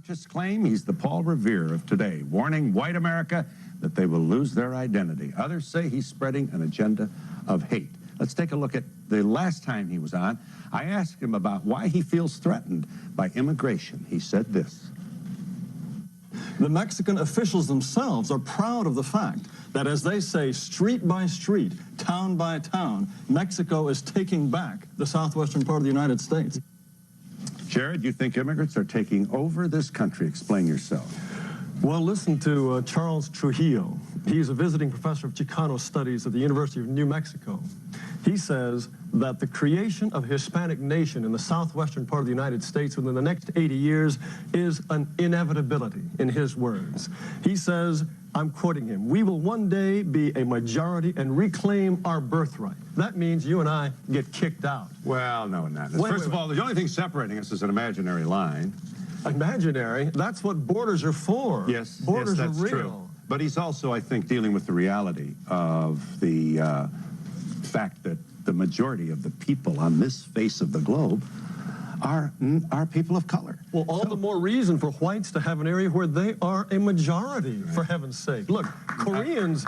Separatists claim he's the Paul Revere of today, warning white America that they will lose their identity. Others say he's spreading an agenda of hate. Let's take a look at the last time he was on. I asked him about why he feels threatened by immigration. He said this. The Mexican officials themselves are proud of the fact that, as they say, street by street, town by town, Mexico is taking back the southwestern part of the United States. Jared, you think immigrants are taking over this country? Explain yourself. Well, listen to Charles Trujillo. He's a visiting professor of Chicano studies at the University of New Mexico. He says that the creation of a Hispanic nation in the southwestern part of the United States within the next 80 years is an inevitability, in his words. He says, I'm quoting him, "We will one day be a majority and reclaim our birthright." That means you and I get kicked out. Well, no, not. First of all, the only thing separating us is an imaginary line. Imaginary? That's what borders are for. Yes, borders yes, that's are real. true. But he's also, I think, dealing with the reality of the fact that the majority of the people on this face of the globe are people of color. Well, all the more reason for whites to have an area where they are a majority, for heaven's sake. Look, Koreans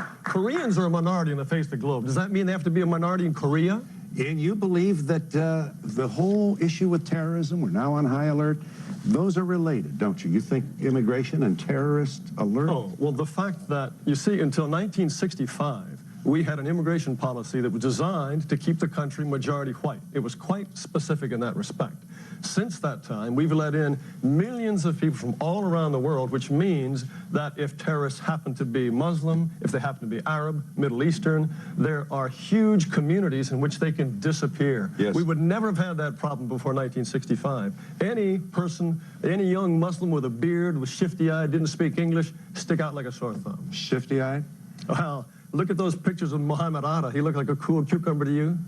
are a minority on the face of the globe. Does that mean they have to be a minority in Korea? And you believe that the whole issue with terrorism, we're now on high alert, those are related, don't you? You think immigration and terrorist alert? Oh, well, the fact that, you see, until 1965, we had an immigration policy that was designed to keep the country majority white. It was quite specific in that respect. Since that time, we've let in millions of people from all around the world, which means that if terrorists happen to be Muslim, if they happen to be Arab, Middle Eastern, there are huge communities in which they can disappear. Yes. We would never have had that problem before 1965. Any person, any young Muslim with a beard, was shifty-eyed, didn't speak English, stick out like a sore thumb. Shifty-eyed? Well, look at those pictures of Muhammad Atta. He looked like a cool cucumber to you?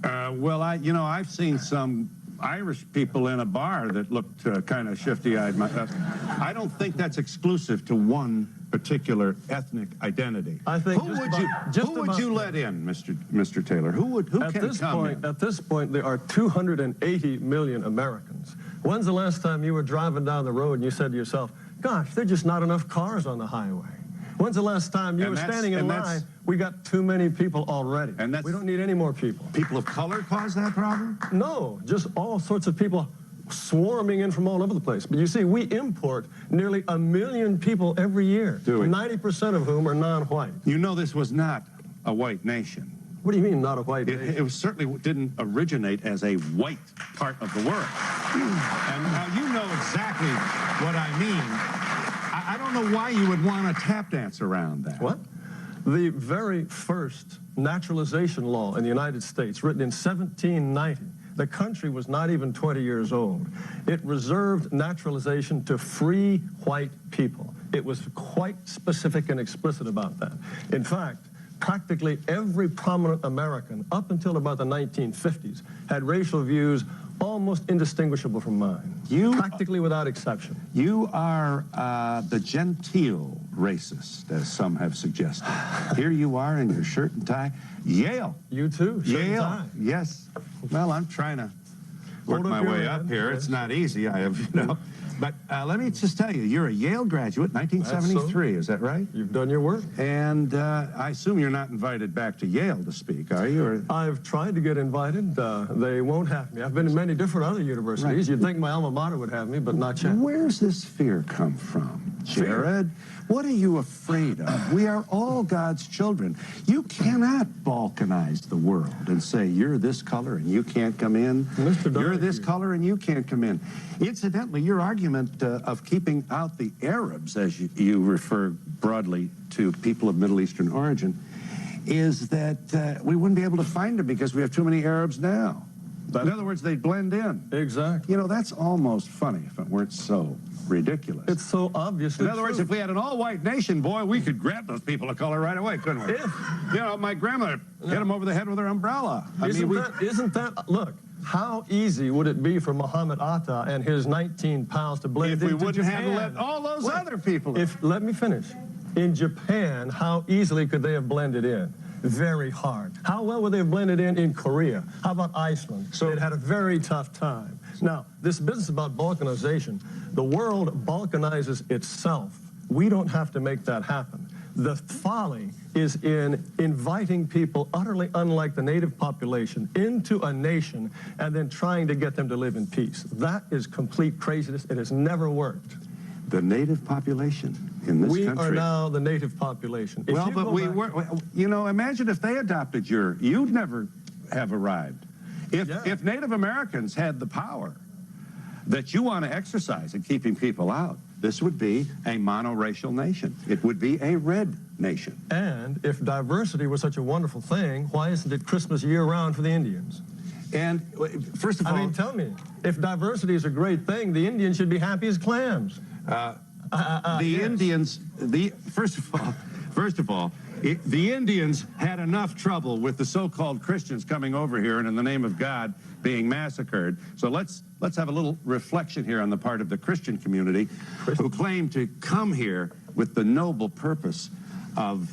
Well, I've seen some Irish people in a bar that looked kind of shifty-eyed. I don't think that's exclusive to one particular ethnic identity. I think who would you let in, Mr. Taylor? Who can come in? At this point, there are 280 million Americans. When's the last time you were driving down the road and you said to yourself, "Gosh, there's just not enough cars on the highway"? When's the last time you were standing in line? We got too many people already. And we don't need any more people. People of color cause that problem? No, just all sorts of people swarming in from all over the place. But you see, we import nearly 1 million people every year, 90% of whom are non-white. You know this was not a white nation. What do you mean, not a white nation? It certainly didn't originate as a white part of the world. And now you know exactly what I mean. I don't know why you would want to tap dance around that. What? The very first naturalization law in the United States, written in 1790, the country was not even 20 years old. It reserved naturalization to free white people. It was quite specific and explicit about that. In fact, practically every prominent American, up until about the 1950s, had racial views almost indistinguishable from mine, practically without exception. You are the genteel racist, as some have suggested. Here you are in your shirt and tie. Yale. You too, shirt and tie. Yes. Well, I'm trying to work my way up here. It's not easy. I have, But let me just tell you, you're a Yale graduate, 1973, is that right? You've done your work. And I assume you're not invited back to Yale to speak, are you? Or... I've tried to get invited. They won't have me. I've been to many different other universities. You'd think my alma mater would have me, but not yet. Where's this fear come from, Jared? What are you afraid of? We are all God's children. You cannot balkanize the world and say, you're this color and you can't come in. Mr. Donahue. You're this color and you can't come in. Incidentally, your argument of keeping out the Arabs, as you refer broadly to people of Middle Eastern origin, is that we wouldn't be able to find them because we have too many Arabs now. In other words, they'd blend in. Exactly. You know, that's almost funny if it weren't so ridiculous. It's so obviously In other words, if we had an all-white nation, boy, we could grab those people of color right away, couldn't we? You know, my grandmother hit them over the head with her umbrella. Isn't that, look, how easy would it be for Muhammad Atta and his 19 pals to blend into Japan? If we wouldn't have let all those other people in. Let me finish. In Japan, how easily could they have blended in? very hard. How well would they have blended in Korea? How about Iceland? So it had a very tough time. Now, this business about balkanization, the world balkanizes itself. We don't have to make that happen. The folly is in inviting people utterly unlike the native population into a nation and then trying to get them to live in peace. That is complete craziness. It has never worked. The native population in this country. We are now the native population. If Well, you but go we back- were, you know, imagine if they adopted you'd never have arrived. If Native Americans had the power that you want to exercise in keeping people out, this would be a monoracial nation. It would be a red nation. And if diversity was such a wonderful thing, why isn't it Christmas year-round for the Indians? And first of all, I mean, tell me, if diversity is a great thing, the Indians should be happy as clams. the Indians, first of all, the Indians had enough trouble with the so-called Christians coming over here and in the name of God being massacred. So let's have a little reflection here on the part of the Christian community who claim to come here with the noble purpose of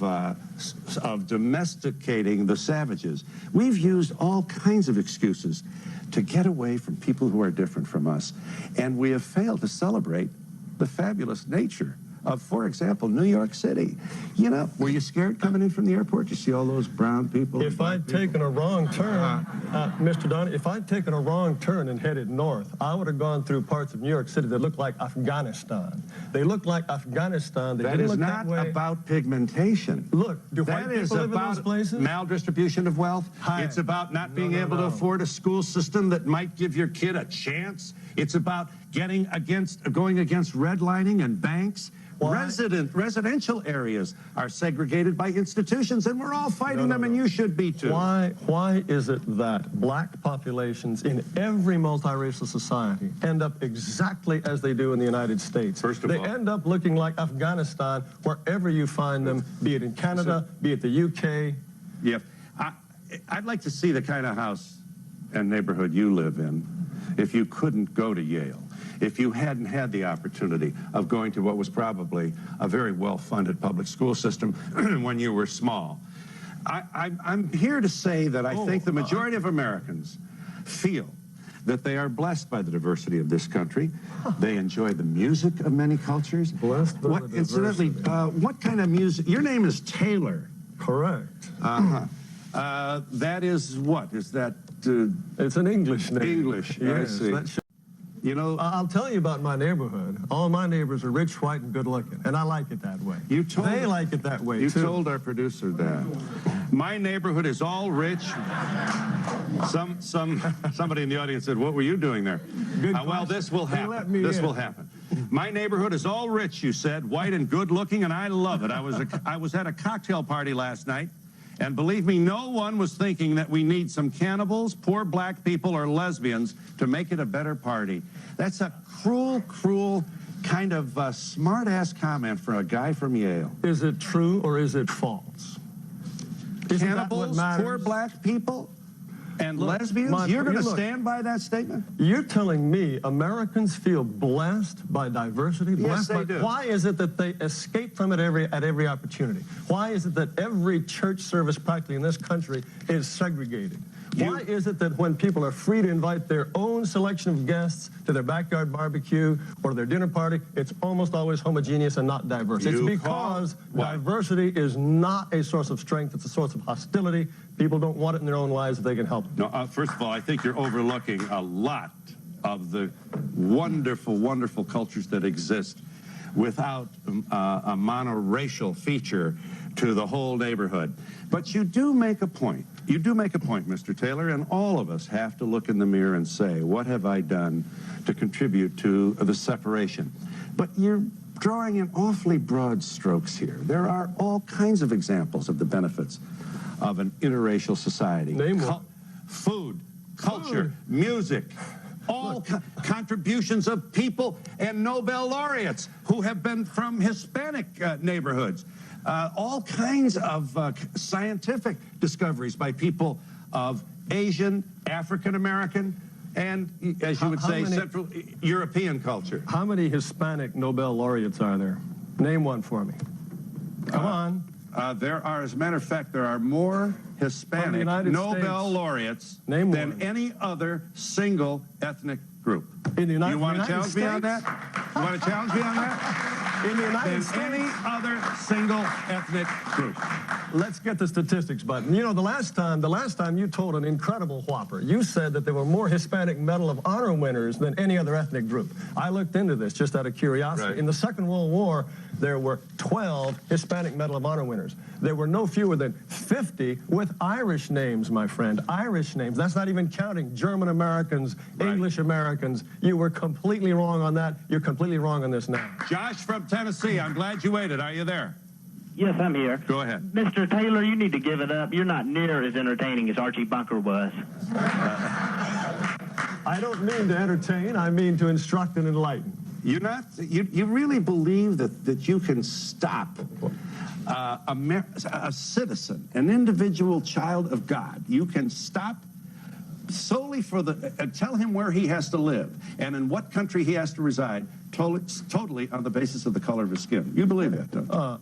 domesticating the savages. We've used all kinds of excuses to get away from people who are different from us, and we have failed to celebrate the fabulous nature of, for example, New York City. You know, were you scared coming in from the airport? You see all those brown people? If I'd taken a wrong turn, Mr. Donahue, if I'd taken a wrong turn and headed north, I would have gone through parts of New York City that looked like Afghanistan. They look like Afghanistan. They That didn't is look not that way. about pigmentation. Look, do white That is people live in those about places? maldistribution of wealth. Hi. It's about not being No, able to no. afford a school system that might give your kid a chance. It's about going against redlining and banks. Why? Residential areas are segregated by institutions, and we're all fighting them, and you should be too. Why is it that black populations in every multiracial society end up exactly as they do in the United States? First of they all- end up looking like Afghanistan wherever you find them, be it in Canada, be it the UK. Yeah, I'd like to see the kind of house and neighborhood you live in if you couldn't go to Yale, if you hadn't had the opportunity of going to what was probably a very well-funded public school system when you were small. I'm here to say that I think the majority of Americans feel that they are blessed by the diversity of this country. They enjoy the music of many cultures. Blessed by the incidentally, what kind of music? Your name is Taylor. Correct. That is what? Is that It's an English name. English? Yes. I see. You know, I'll tell you about my neighborhood. All my neighbors are rich, white, and good-looking, and I like it that way. They like it that way, you too. told our producer that. My neighborhood is all rich. Somebody in the audience said, "What were you doing there?" Well, this will They let me happen. This in. will happen. My neighborhood is all rich, you said, white and good-looking, and I love it. I was at a cocktail party last night. And believe me, no one was thinking that we need some cannibals, poor black people, or lesbians to make it a better party. That's a cruel kind of smart-ass comment for a guy from Yale. Is it true or is it false? Isn't that what Cannibals, matters? poor black people, and Look, lesbians? You're going to look. stand by that statement? You're telling me Americans feel blessed by diversity? Yes, Blessed they by, do. Why is it that they escape from it at every opportunity? Why is it that every church service practically in this country is segregated? Why is it that when people are free to invite their own selection of guests to their backyard barbecue or their dinner party, it's almost always homogeneous and not diverse? It's because diversity is not a source of strength, it's a source of hostility. People don't want it in their own lives if they can help it. No, first of all, I think you're overlooking a lot of the wonderful, wonderful cultures that exist without a monoracial feature to the whole neighborhood. But you do make a point. You do make a point, Mr. Taylor, and all of us have to look in the mirror and say, what have I done to contribute to the separation? But you're drawing in awfully broad strokes here. There are all kinds of examples of the benefits of an interracial society. Name one. Food, culture, music, all contributions of people and Nobel laureates who have been from Hispanic neighborhoods. All kinds of scientific discoveries by people of Asian, African American, and, as you would say, Central European culture. How many Hispanic Nobel laureates are there? Name one for me. Come on. There are, as a matter of fact, there are more Hispanic United Nobel States. laureates Name than one. any other single ethnic group. In the You want to United challenge me on States? that? You want to challenge me on that? In the United Than States. any other single ethnic group. Let's get the statistics, but you know, the last time you told an incredible whopper. You said that there were more Hispanic Medal of Honor winners than any other ethnic group. I looked into this just out of curiosity. Right. In the Second World War, there were 12 Hispanic Medal of Honor winners. There were no fewer than 50 with Irish names, my friend. Irish names. That's not even counting German Americans, Right. English Americans. You were completely wrong on that. You're completely wrong on this now. Josh from Tennessee, I'm glad you waited. Are you there? Yes, I'm here. Go ahead. Mr. Taylor, you need to give it up. You're not near as entertaining as Archie Bunker was. I don't mean to entertain. I mean to instruct and enlighten. You really believe that you can stop a citizen, an individual child of God, you can stop solely for tell him where he has to live and in what country he has to reside, totally on the basis of the color of his skin. You believe that, don't you?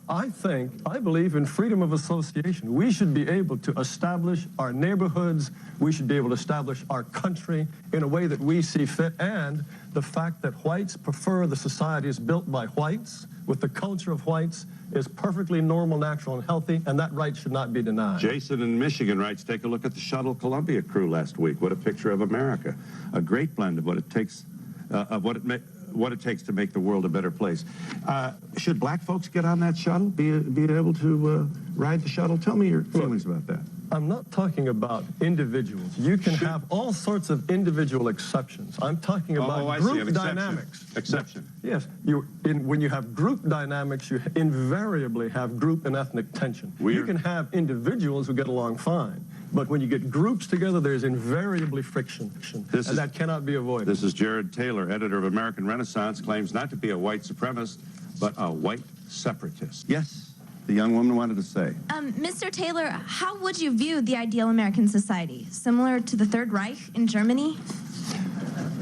I believe in freedom of association. We should be able to establish our neighborhoods. We should be able to establish our country in a way that we see fit. And the fact that whites prefer the societies built by whites with the culture of whites is perfectly normal, natural, and healthy, and that right should not be denied. Jason in Michigan writes, take a look at the Shuttle Columbia crew last week. What a picture of America. A great blend of what it takes, what it takes to make the world a better place. Should black folks get on that shuttle, be able to ride the shuttle? Tell me your feelings about that. I'm not talking about individuals. You can have all sorts of individual exceptions. I'm talking about group dynamics. Exception. Yes, when you have group dynamics, you invariably have group and ethnic tension. You can have individuals who get along fine, but when you get groups together, there's invariably friction, and that cannot be avoided. This is Jared Taylor, editor of American Renaissance, claims not to be a white supremacist, but a white separatist. Yes, the young woman wanted to say. Mr. Taylor, how would you view the ideal American society? Similar to the Third Reich in Germany?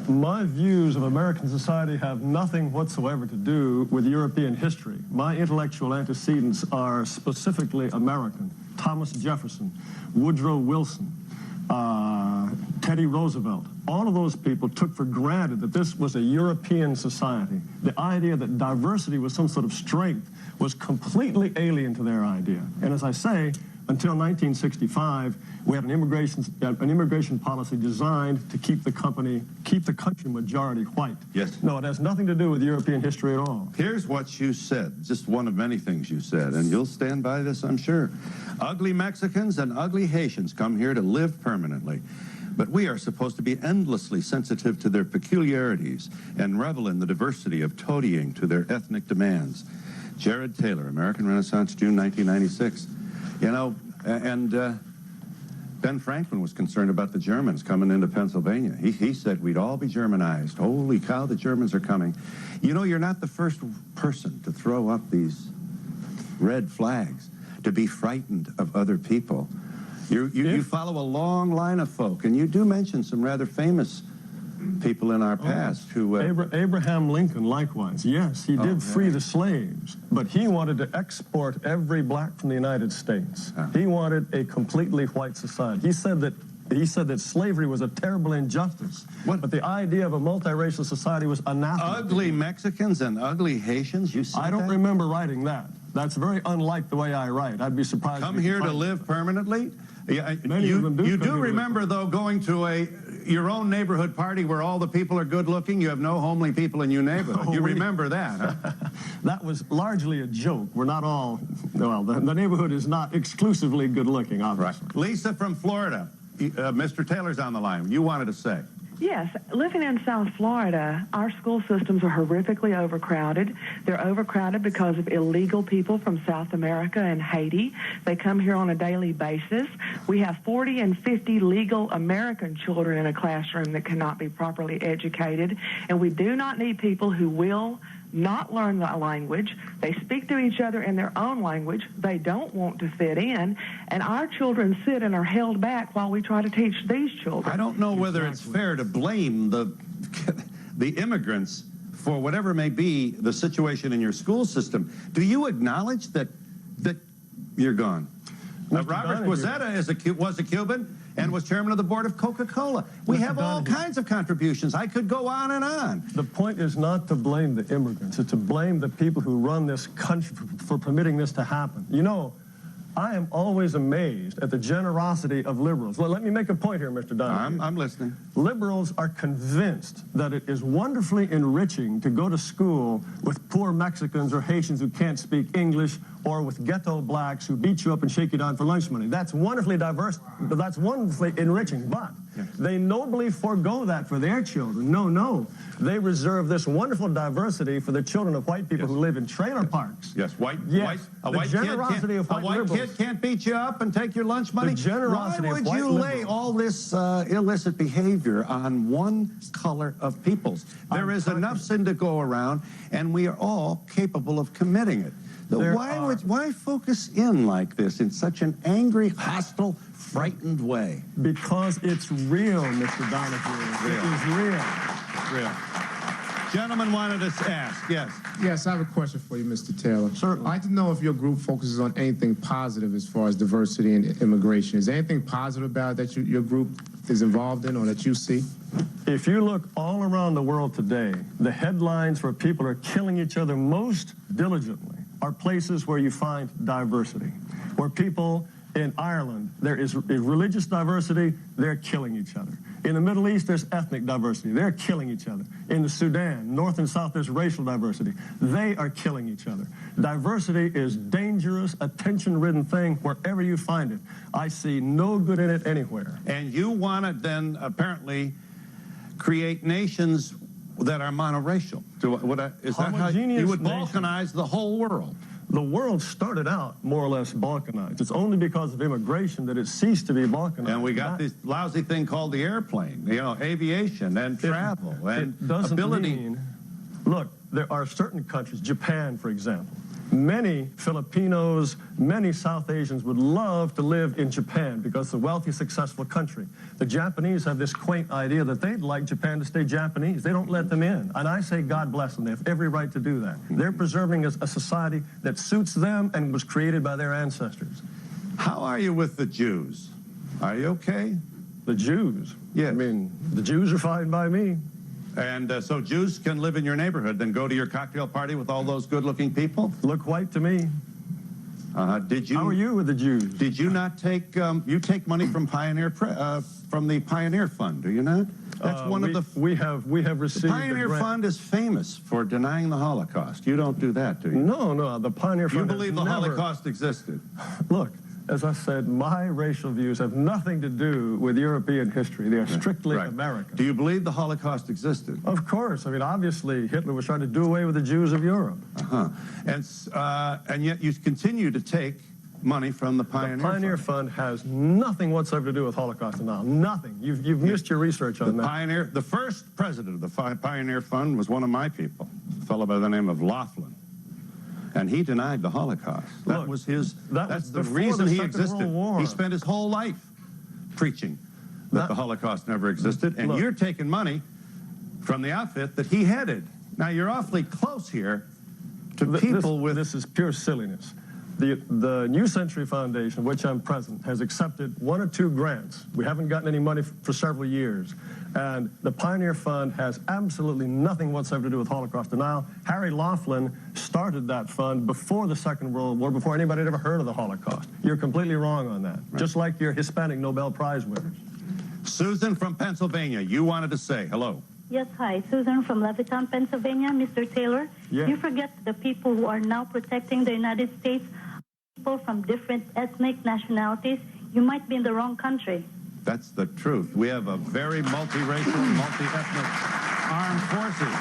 My views of American society have nothing whatsoever to do with European history. My intellectual antecedents are specifically American. Thomas Jefferson, Woodrow Wilson, Teddy Roosevelt. All of those people took for granted that this was a European society. The idea that diversity was some sort of strength was completely alien to their idea. And as I say, until 1965, we had an immigration policy designed to keep the country majority white. Yes. No, it has nothing to do with European history at all. Here's what you said, just one of many things you said, and you'll stand by this, I'm sure. Ugly Mexicans and ugly Haitians come here to live permanently, but we are supposed to be endlessly sensitive to their peculiarities and revel in the diversity of toadying to their ethnic demands. Jared Taylor, American Renaissance, June 1996. You know, and Ben Franklin was concerned about the Germans coming into Pennsylvania. He said we'd all be Germanized. Holy cow, the Germans are coming. You know, you're not the first person to throw up these red flags, to be frightened of other people. You follow a long line of folk, and you do mention some rather famous people in our past who... Abraham Lincoln, likewise. Yes, he did free the slaves, but he wanted to export every black from the United States. He wanted a completely white society. He said that slavery was a terrible injustice, but the idea of a multiracial society was anathema. Ugly Mexicans and ugly Haitians, you said I don't remember writing that. That's very unlike the way I write. I'd be surprised. Come here to live permanently? Yeah, Many of them do. You do remember, though, going to your own neighborhood party where all the people are good-looking? You have no homely people in your neighborhood. You remember that, huh? That was largely a joke. We're not all, well, the neighborhood is not exclusively good-looking, obviously. Right. Lisa from Florida. Mr. Taylor's on the line. You wanted to say. Yes, living in South Florida, our school systems are horrifically overcrowded. They're overcrowded because of illegal people from South America and Haiti. They come here on a daily basis. We have 40 and 50 legal American children in a classroom that cannot be properly educated, and we do not need people who will not learn the language. They speak to each other in their own language. They don't want to fit in, and our children sit and are held back while we try to teach these children. I don't know whether it's fair to blame the immigrants for whatever may be the situation in your school system. Do you acknowledge that You're gone. Mr. Robert Donahue. Quezada was a Cuban and was chairman of the board of Coca-Cola. We Mr. have all Donahue. kinds of contributions. I could go on and on. The point is not to blame the immigrants. It's to blame the people who run this country for permitting this to happen. You know, I am always amazed at the generosity of liberals. Let me make a point here, Mr. Donahue. I'm listening. Liberals are convinced that it is wonderfully enriching to go to school with poor Mexicans or Haitians who can't speak English, or with ghetto blacks who beat you up and shake you down for lunch money. That's wonderfully diverse, that's wonderfully enriching, but they nobly forego that for their children. No. They reserve this wonderful diversity for the children of white people who live in trailer parks. Yes, a white kid can't beat you up and take your lunch money. The generosity Why of would white you lay liberals. all this illicit behavior on one color of peoples? There is enough sin to go around, and we are all capable of committing it. Why focus in like this in such an angry, hostile, frightened way? Because it's real, Mr. Donahue. It is real. Real. Gentleman wanted to ask, yes. Yes, I have a question for you, Mr. Taylor. Certainly. I'd like to know if your group focuses on anything positive as far as diversity and immigration. Is there anything positive about that your group is involved in or that you see? If you look all around the world today, the headlines where people are killing each other most diligently are places where you find diversity, where people in Ireland, there is religious diversity, they're killing each other. In the Middle East, there's ethnic diversity, they're killing each other. In the Sudan, North and South, there's racial diversity, they are killing each other. Diversity is dangerous, attention-ridden thing wherever you find it. I see no good in it anywhere. And you want to then apparently create nations that are monoracial. Is that how you would balkanize the whole world? The world started out more or less balkanized. It's only because of immigration that it ceased to be balkanized. And we got this lousy thing called the airplane, aviation and travel and it doesn't ability. Mean, look, there are certain countries, Japan, for example. Many Filipinos, many South Asians would love to live in Japan because it's a wealthy, successful country. The Japanese have this quaint idea that they'd like Japan to stay Japanese. They don't let them in. And I say, God bless them. They have every right to do that. They're preserving a society that suits them and was created by their ancestors. How are you with the Jews? Are you okay? The Jews? Yes. I mean, the Jews are fine by me. And so Jews can live in your neighborhood, then go to your cocktail party with all those good-looking people? Look white to me. Did you? How are you with the Jews? Did you not take? You take money from from the Pioneer Fund, do you not? That's one of the. We have received. The Pioneer Fund is famous for denying the Holocaust. You don't do that, do you? No. The Pioneer Fund. You believe the Holocaust existed? Look. As I said, my racial views have nothing to do with European history. They are strictly American. Do you believe the Holocaust existed? Of course. I mean, obviously, Hitler was trying to do away with the Jews of Europe. And yet you continue to take money from the Pioneer Fund. The Pioneer Fund has nothing whatsoever to do with Holocaust denial. Nothing. You've missed your research on that. The first president of the Pioneer Fund was one of my people, a fellow by the name of Laughlin. And he denied the Holocaust. That was his. That's the reason he existed. He spent his whole life preaching that the Holocaust never existed. And you're taking money from the outfit that he headed. Now you're awfully close here to people with. This is pure silliness. The New Century Foundation, of which I'm president, has accepted 1 or 2 grants. We haven't gotten any money for several years. And the Pioneer Fund has absolutely nothing whatsoever to do with Holocaust denial. Harry Laughlin started that fund before the Second World War, before anybody had ever heard of the Holocaust. You're completely wrong on that, just like your Hispanic Nobel Prize winners. Susan from Pennsylvania, you wanted to say hello. Yes, hi. Susan from Levittown, Pennsylvania. Mr. Taylor, you forget the people who are now protecting the United States, people from different ethnic nationalities. You might be in the wrong country. That's the truth. We have a very multiracial, multi-ethnic armed forces.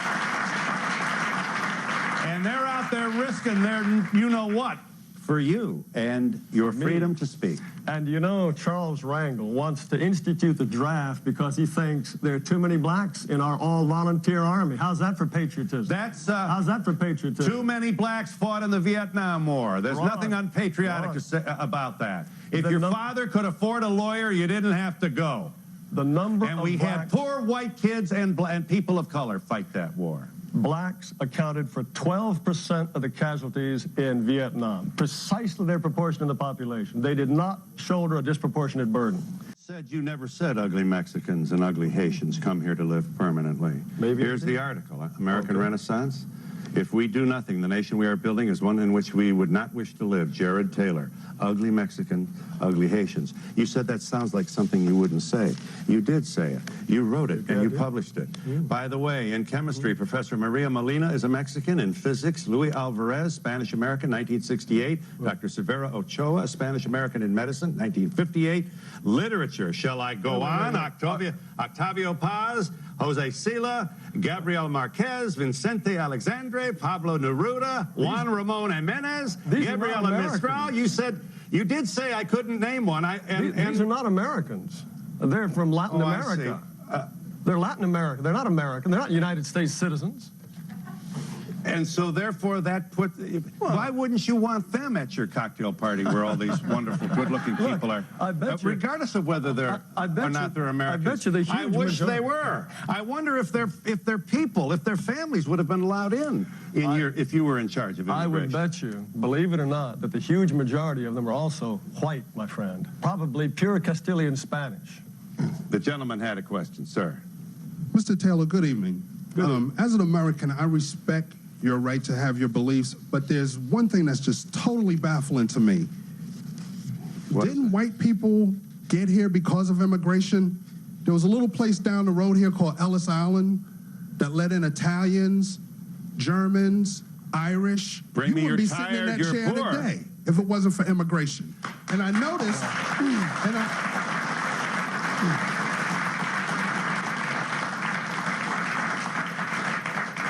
And they're out there risking their you-know-what for you and your freedom to speak. And you know, Charles Rangel wants to institute the draft because he thinks there are too many blacks in our all-volunteer army. How's that for patriotism? How's that for patriotism? Too many blacks fought in the Vietnam War. There's nothing unpatriotic to say about that. If your father could afford a lawyer, you didn't have to go. The number and we had poor white kids and people of color fight that war. blacks accounted for 12% of the casualties in Vietnam, precisely their proportion in the population. They did not shoulder a disproportionate burden. You never said ugly Mexicans and ugly Haitians come here to live permanently. Maybe Here's the article, American Renaissance. If we do nothing, the nation we are building is one in which we would not wish to live. Jared Taylor, ugly Mexican, ugly Haitians. You said that sounds like something you wouldn't say. You did say it. You wrote it, and you published it. By the way, in chemistry, Professor Maria Molina is a Mexican. In physics, Luis Alvarez, Spanish-American, 1968. Dr. Severa Ochoa, a Spanish-American in medicine, 1958. Literature, shall I go on? Octavio Paz, Jose Sila, Gabriel Marquez, Vicente Alexandre, Pablo Neruda, Juan Ramon Jimenez, Gabriela Mistral. You did say I couldn't name one. These are not Americans. They're from Latin America. They're Latin American. They're not American. They're not United States citizens. And so, therefore, that put... why wouldn't you want them at your cocktail party where all these wonderful, good-looking people are? I bet you, regardless of whether they're or not they're Americans. I bet you the huge I wish majority. they were. I wonder if their people, if their families would have been allowed if you were in charge of immigration. I would bet you, believe it or not, that the huge majority of them are also white, my friend. Probably pure Castilian Spanish. The gentleman had a question, sir. Mr. Taylor, good evening. As an American, I respect your right to have your beliefs, but there's one thing that's just totally baffling to me. Didn't white people get here because of immigration? There was a little place down the road here called Ellis Island that let in Italians, Germans, Irish. Bring me your be tired, sitting in that you're chair poor. today if it wasn't for immigration. And I noticed,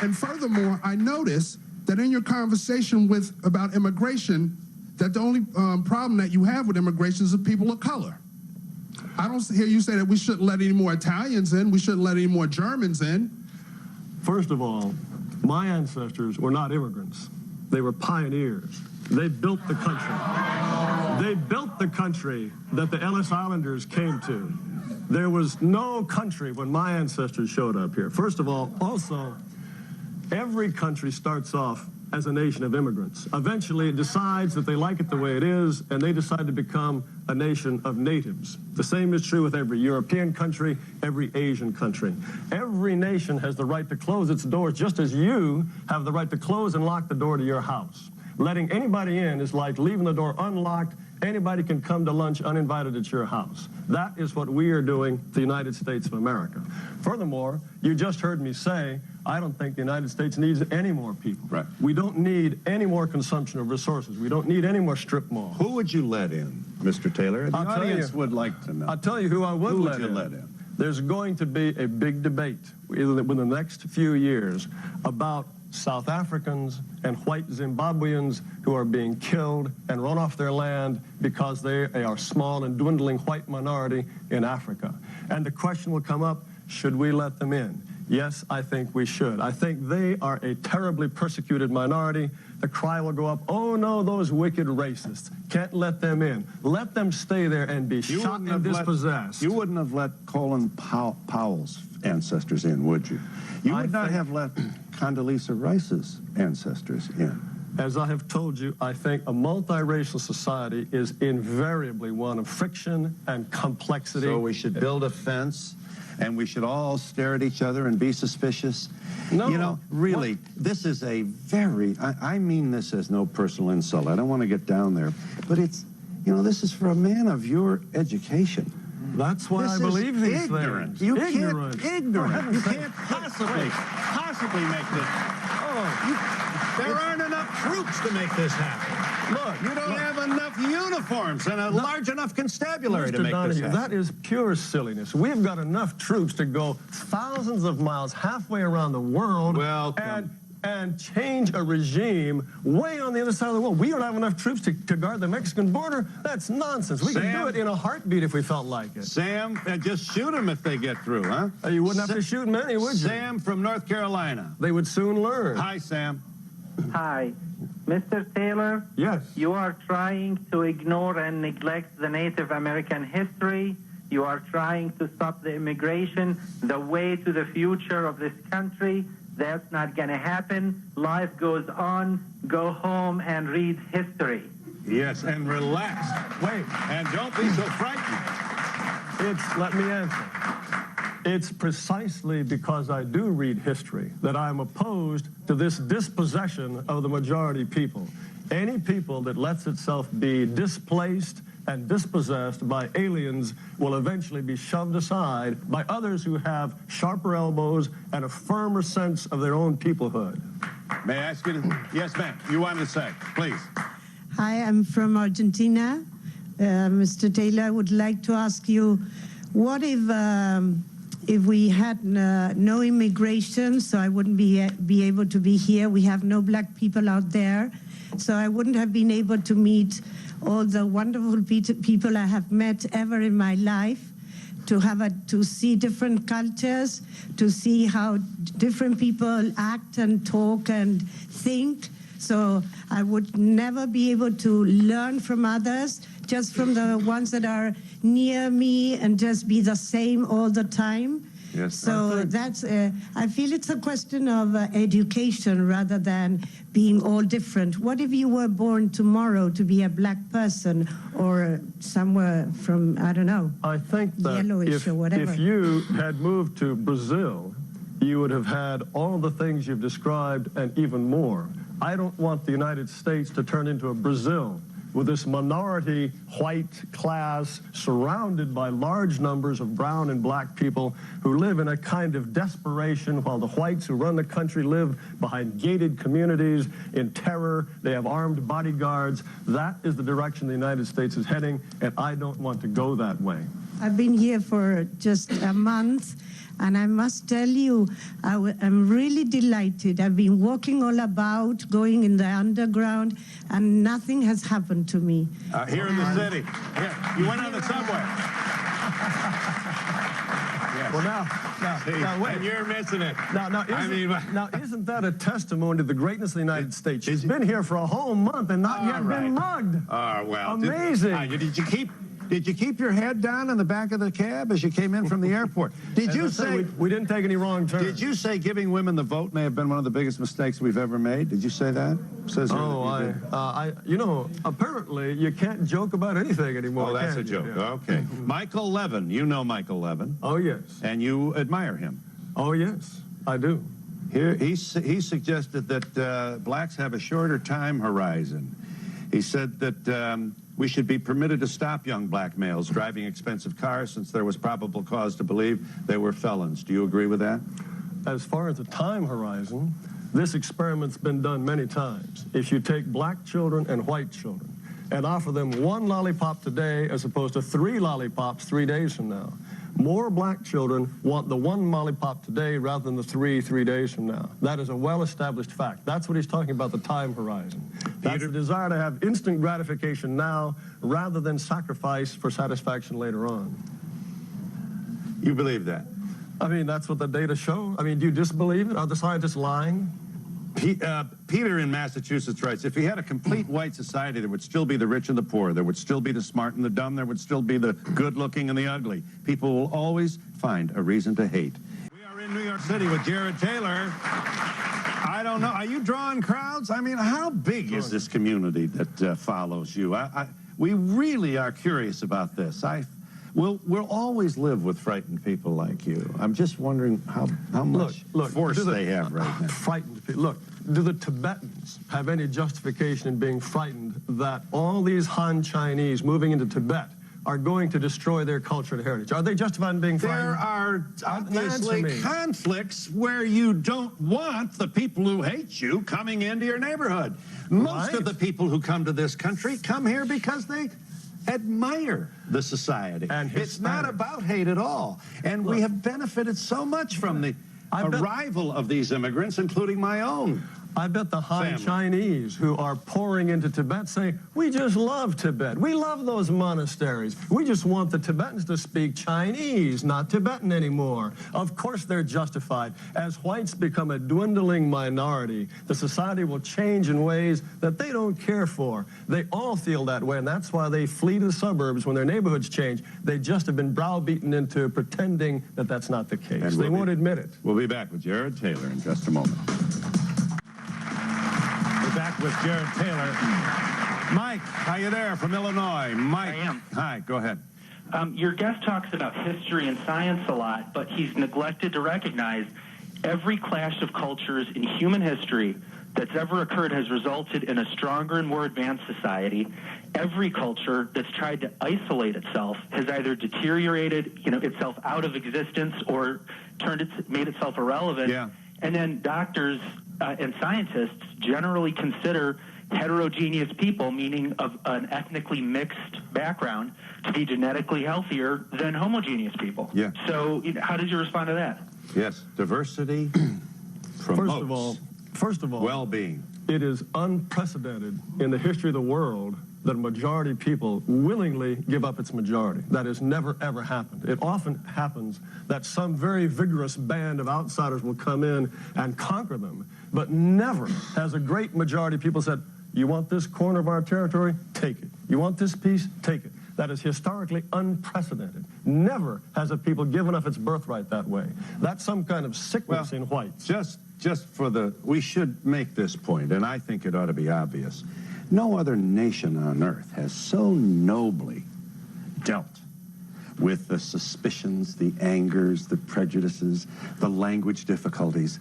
and furthermore, I noticed that in your conversation about immigration, that the only problem that you have with immigration is the people of color. I don't hear you say that we shouldn't let any more Italians in, we shouldn't let any more Germans in. First of all, my ancestors were not immigrants. They were pioneers. They built the country. They built the country that the Ellis Islanders came to. There was no country when my ancestors showed up here. First of all, also, every country starts off as a nation of immigrants. Eventually, it decides that they like it the way it is, and they decide to become a nation of natives. The same is true with every European country, every Asian country. Every nation has the right to close its doors, just as you have the right to close and lock the door to your house. Letting anybody in is like leaving the door unlocked. Anybody can come to lunch uninvited at your house. That is what we are doing to the United States of America. Furthermore, you just heard me say, I don't think the United States needs any more people. Right. We don't need any more consumption of resources. We don't need any more strip malls. Who would you let in, Mr. Taylor? The audience would like to know. I'll tell you who I would let in. Who would you let in? There's going to be a big debate within the next few years about South Africans and white Zimbabweans who are being killed and run off their land because they are a small and dwindling white minority in Africa. And the question will come up, should we let them in? Yes, I think we should. I think they are a terribly persecuted minority. The cry will go up, oh no, those wicked racists. Can't let them in. Let them stay there and be shot and dispossessed. You wouldn't have let Colin Powell's ancestors in, would you? You would not have let Condoleezza Rice's ancestors in. As I have told you, I think a multiracial society is invariably one of friction and complexity. So we should build a fence, and we should all stare at each other and be suspicious. No. You know, really, this is a very, I mean this as no personal insult. I don't want to get down there. But it's, you know, this is for a man of your education. That's why I believe these ignorant. things. You ignorant. Can't, ignorant. You can't possibly make this. There aren't enough troops to make this happen. Look, you don't have enough uniforms and a large enough constabulary to make Donahue, this happen. that is pure silliness. We've got enough troops to go thousands of miles halfway around the world and change a regime way on the other side of the world. We don't have enough troops to guard the Mexican border. That's nonsense. We can do it in a heartbeat if we felt like it. Sam, just shoot them if they get through, huh? You wouldn't have to shoot many, would you? Sam from North Carolina. They would soon learn. Hi, Sam. Hi. Mr. Taylor? Yes. You are trying to ignore and neglect the Native American history. You are trying to stop the immigration, the way to the future of this country. That's not going to happen. Life goes on. Go home and read history. Yes, and relax. Wait. And don't be so frightened. Let me answer. It's precisely because I do read history that I'm opposed to this dispossession of the majority people. Any people that lets itself be displaced and dispossessed by aliens will eventually be shoved aside by others who have sharper elbows and a firmer sense of their own peoplehood. May I ask you to... Yes, ma'am. You wanted to say, please. Hi, I'm from Argentina. Mr. Taylor, I would like to ask you, what if we had no immigration, so I wouldn't be able to be here? We have no black people out there, so I wouldn't have been able to meet all the wonderful people I have met ever in my life, to see different cultures, to see how different people act and talk and think. So I would never be able to learn from others, just from the ones that are near me, and just be the same all the time. Yes. So that's, I feel it's a question of education rather than being all different. What if you were born tomorrow to be a black person or somewhere from, I don't know, I think that yellowish or whatever? if you had moved to Brazil, you would have had all the things you've described and even more. I don't want the United States to turn into a Brazil with this minority white class surrounded by large numbers of brown and black people who live in a kind of desperation, while the whites who run the country live behind gated communities in terror. They have armed bodyguards. That is the direction the United States is heading, and I don't want to go that way. I've been here for just a month, and I must tell you, I'm really delighted. I've been walking all about, going in the underground, and nothing has happened to me. Here in the city. Here. You went on the subway. Yes. Well, now wait. And you're missing it. Now, isn't that a testimony to the greatness of the United States? She's been here for a whole month and not yet been mugged. Well. Amazing. Did you keep your head down in the back of the cab as you came in from the airport? Did you say... We didn't take any wrong turns. Did you say giving women the vote may have been one of the biggest mistakes we've ever made? Did you say that? Says apparently you can't joke about anything anymore. Oh, that's a joke. Yeah. Okay. Michael Levin. You know Michael Levin. Oh, yes. And you admire him. Oh, yes, I do. Here, he suggested that blacks have a shorter time horizon. He said that we should be permitted to stop young black males driving expensive cars since there was probable cause to believe they were felons. Do you agree with that? As far as the time horizon, this experiment's been done many times. If you take black children and white children and offer them one lollipop today as opposed to 3 lollipops 3 days from now, more black children want the 1 lollipop today rather than the 3 days from now. That is a well-established fact. That's what he's talking about, the time horizon. That's the desire to have instant gratification now rather than sacrifice for satisfaction later on. You believe that? I mean, that's what the data show. I mean, do you disbelieve it? Are the scientists lying? Peter in Massachusetts writes, if we had a complete white society, there would still be the rich and the poor. There would still be the smart and the dumb. There would still be the good-looking and the ugly. People will always find a reason to hate. We are in New York City with Jared Taylor. I don't know. Are you drawing crowds? I mean, how big is this community that follows you? We really are curious about this. We'll always live with frightened people like you. I'm just wondering how much force they have right now. Frightened people. Look, do the Tibetans have any justification in being frightened that all these Han Chinese moving into Tibet are going to destroy their culture and heritage? Are they justified in being frightened? There are obviously conflicts where you don't want the people who hate you coming into your neighborhood. Most of the people who come to this country come here because they admire the society. And it's not about hate at all. And we have benefited so much from the arrival of these immigrants, including my own I bet the Han Chinese who are pouring into Tibet say, we just love Tibet. We love those monasteries. We just want the Tibetans to speak Chinese, not Tibetan anymore. Of course they're justified. As whites become a dwindling minority, the society will change in ways that they don't care for. They all feel that way, and that's why they flee to the suburbs when their neighborhoods change. They just have been browbeaten into pretending that that's not the case. And they won't admit it. We'll be back with Jared Taylor in just a moment. We're back with Jared Taylor. Mike, are you there from Illinois? Mike. I am. Hi, go ahead. Your guest talks about history and science a lot, but he's neglected to recognize every clash of cultures in human history that's ever occurred has resulted in a stronger and more advanced society. Every culture that's tried to isolate itself has either deteriorated, itself out of existence or made itself irrelevant. Yeah. And then doctors and scientists generally consider heterogeneous people, meaning of an ethnically mixed background, to be genetically healthier than homogeneous people. Yeah. So how did you respond to that? Yes, diversity promotes First of all, well-being. It is unprecedented in the history of the world that a majority of people willingly give up its majority. That has never, ever happened. It often happens that some very vigorous band of outsiders will come in and conquer them, but never has a great majority of people said, you want this corner of our territory? Take it. You want this piece? Take it. That is historically unprecedented. Never has a people given up its birthright that way. That's some kind of sickness in whites. We should make this point, and I think it ought to be obvious. No other nation on earth has so nobly dealt with the suspicions, the angers, the prejudices, the language difficulties,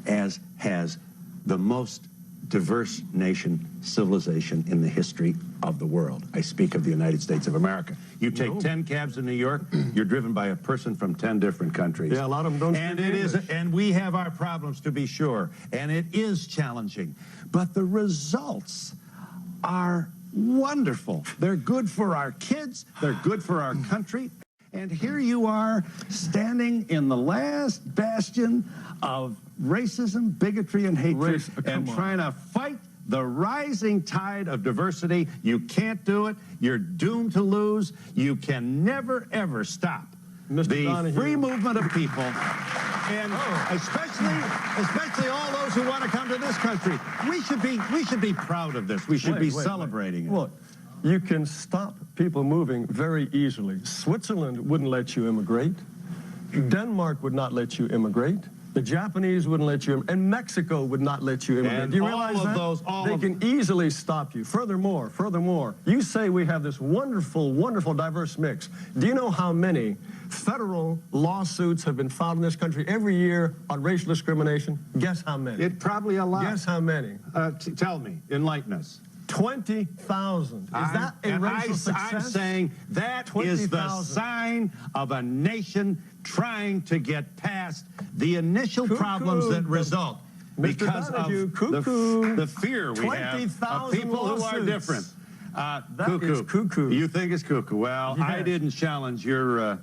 as has the most diverse nation, civilization in the history of the world. I speak of the United States of America. You take 10 cabs in New York, you're driven by a person from 10 different countries. Yeah, a lot of them don't speak English. And we have our problems, to be sure, and it is challenging. But the results are wonderful. They're good for our kids, they're good for our country. And here you are standing in the last bastion of racism, bigotry, and hatred, and trying to fight the rising tide of diversity. You can't do it. You're doomed to lose. You can never, ever stop the Donahue. free movement of people, and especially all those who want to come to this country. We should be proud of this. We should be celebrating it. Look, you can stop people moving very easily. Switzerland wouldn't let you immigrate. Denmark would not let you immigrate. The Japanese wouldn't let you, and Mexico would not let you immigrate. And do you realize that? They can easily stop you. Furthermore, you say we have this wonderful, wonderful diverse mix. Do you know how many federal lawsuits have been filed in this country every year on racial discrimination? Guess how many? It probably a lot. Guess how many? Tell me, enlighten us. 20,000. Is that a racial success? I'm saying that is the sign of a nation trying to get past the initial problems that result because of the fear we have of people who are different. That is cuckoo. You think it's cuckoo? Well, yes. I didn't challenge your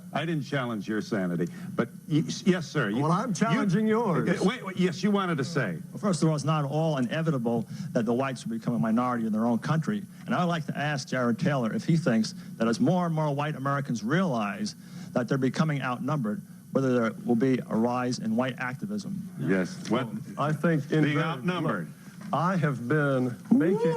sanity. But yes, sir. Well, I'm challenging yours. Wait, yes, you wanted to say. Well, first of all, it's not at all inevitable that the whites will become a minority in their own country. And I'd like to ask Jared Taylor if he thinks that as more and more white Americans realize that they're becoming outnumbered, whether there will be a rise in white activism. Yes. What? I think being outnumbered. Look, I have been making.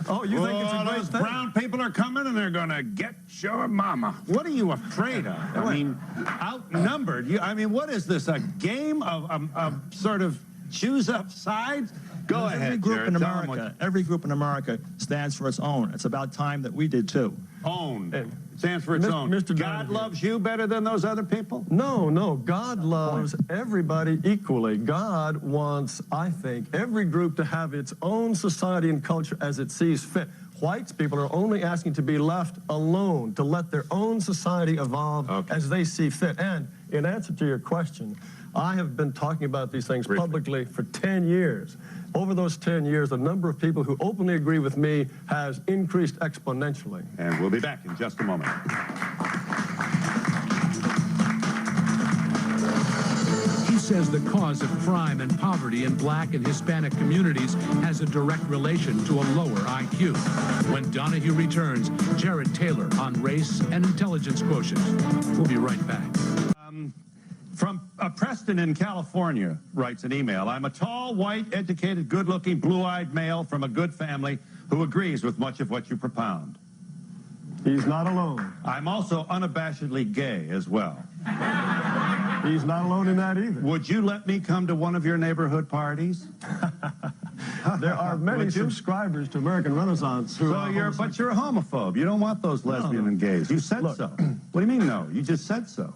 Oh, you think it's a great those thing? brown people are coming and they're going to get your mama. What are you afraid of? I mean, outnumbered. What is this, a game of sort of choose up sides? Go ahead, Every group in America stands for its own. It's about time that we did, too. Own. Stands for its own. Mr. God loves you better than those other people? No. God loves everybody equally. God wants, I think, every group to have its own society and culture as it sees fit. White people are only asking to be left alone, to let their own society evolve as they see fit. And in answer to your question, I have been talking about these things publicly for 10 years. Over those 10 years, the number of people who openly agree with me has increased exponentially. And we'll be back in just a moment. He's says the cause of crime and poverty in black and Hispanic communities has a direct relation to a lower IQ. When Donahue returns, Jared Taylor on race and intelligence quotient. We'll be right back. From Preston in California writes an email. I'm a tall, white, educated, good-looking, blue-eyed male from a good family who agrees with much of what you propound. He's not alone. I'm also unabashedly gay as well. He's not alone in that either. Would you let me come to one of your neighborhood parties? There are many subscribers to American Renaissance who are but you're a homophobe. You don't want those lesbian and gays. You said so. What do you mean no? You just said so.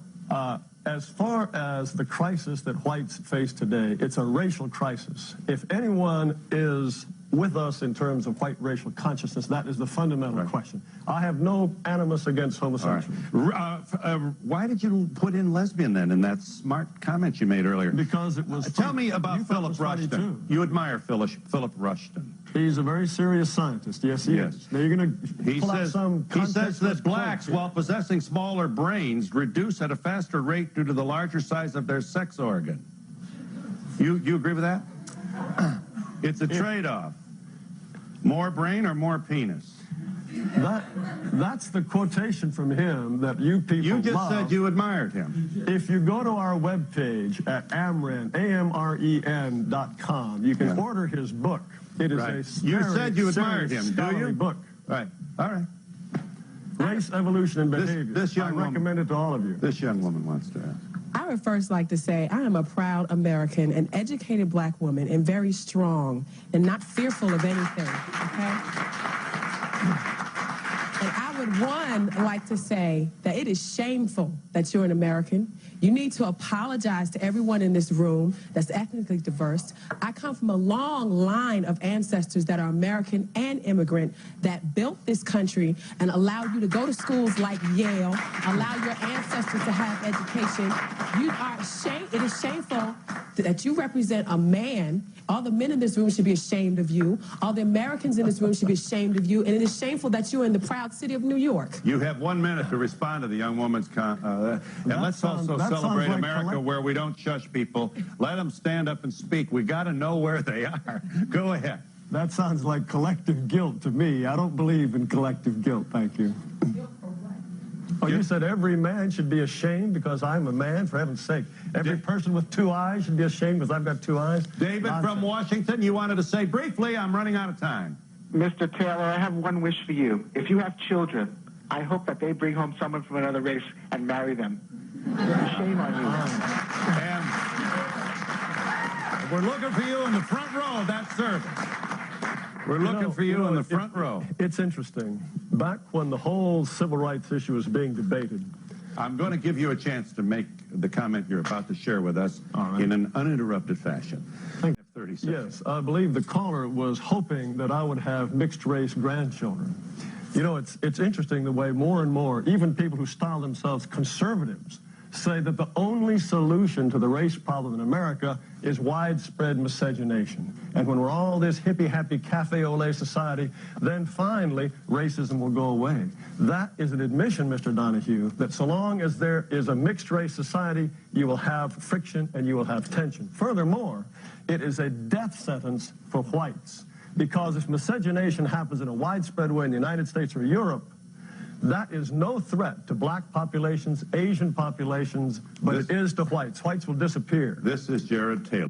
As far as the crisis that whites face today, it's a racial crisis. If anyone is with us in terms of white racial consciousness, that is the fundamental question. I have no animus against homosexuals. Why did you put in lesbian then in that smart comment you made earlier? Because it was Tell me about Philip Rushton. You admire Philip Rushton. He's a very serious scientist. Yes, he is. Now you're going to pull out some He says that blacks, while possessing smaller brains, reduce at a faster rate due to the larger size of their sex organ. You agree with that? It's a trade-off. More brain or more penis? That's the quotation from him that you people You just love. said you admired him. If you go to our webpage at AmRen, AMREN.com, you can order his book. It is a You said you admired him, do you? book. Right. All right. Race, Evolution, and Behavior. I recommend it to all of you. This young woman wants to ask. I would first like to say I am a proud American, an educated black woman, and very strong and not fearful of anything, okay? And I would, like to say that it is shameful that you're an American. You need to apologize to everyone in this room that's ethnically diverse. I come from a long line of ancestors that are American and immigrant that built this country and allowed you to go to schools like Yale, allow your ancestors to have education. You are ashamed. It is shameful that you represent a man. All the men in this room should be ashamed of you. All the Americans in this room should be ashamed of you. And it is shameful that you're in the proud city of New York. You have 1 minute to respond to the young woman's and let's also celebrate America where we don't shush people. Let them stand up and speak. We got to know where they are. Go ahead. That sounds like collective guilt to me. I don't believe in collective guilt. Thank you. Oh, you said every man should be ashamed because I'm a man, for heaven's sake. Every person with 2 eyes should be ashamed because I've got 2 eyes. David from Washington, you wanted to say briefly, I'm running out of time. Mr. Taylor, I have one wish for you. If you have children, I hope that they bring home someone from another race and marry them. Shame on you. And we're looking for you in the front row of that service. We're looking for you in the front row. It's interesting. Back when the whole civil rights issue was being debated, I'm going to give you a chance to make the comment you're about to share with us in an uninterrupted fashion. Thank you. 30 seconds. Yes, I believe the caller was hoping that I would have mixed-race grandchildren. You know, it's interesting the way more and more, even people who style themselves conservatives, say that the only solution to the race problem in America is widespread miscegenation. And when we're all this hippie-happy cafe au lait society, then finally racism will go away. That is an admission, Mr. Donahue, that so long as there is a mixed-race society, you will have friction and you will have tension. Furthermore, it is a death sentence for whites, because if miscegenation happens in a widespread way in the United States or Europe, that is no threat to black populations, Asian populations, but it is to whites. Whites will disappear. This is Jared Taylor.